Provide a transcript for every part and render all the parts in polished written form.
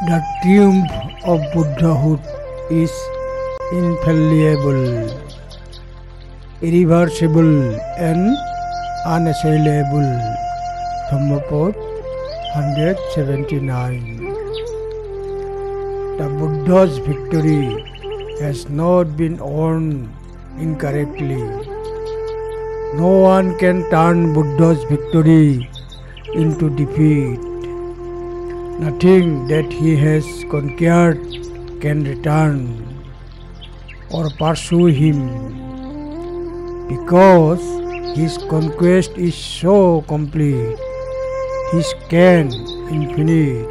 The triumph of Buddhahood is infallible, irreversible, and unassailable. Dhammapad 179. The Buddha's victory has not been earned incorrectly. No one can turn Buddha's victory into defeat. Nothing that he has conquered can return or pursue him, because his conquest is so complete, his scan infinite.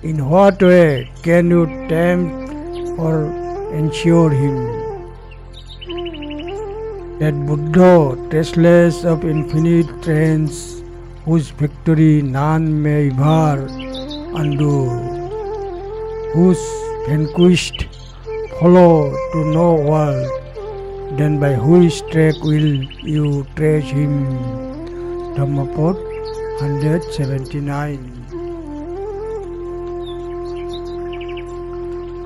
In what way can you tempt or ensure him? That Buddha, traceless of infinite trains, whose victory none may ever undo, whose vanquished follow to no world, then by whose track will you trace him? Dhammapad 179.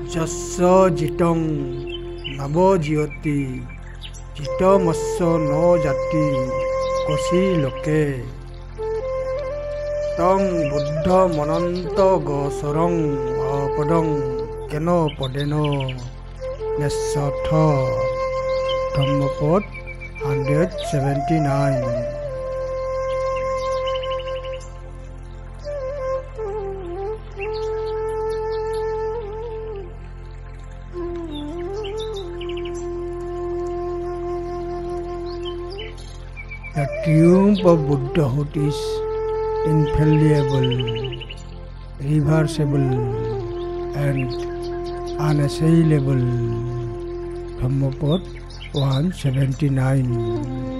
Jasya jitang nabo jyoti jitamasya no jati kosi loke tang buddha mananta gosorang apadang keno padeno nesatha. Dhammapad 179. The triumph of Buddhahood is infallible, irreversible, and unassailable. Dhammapad 179.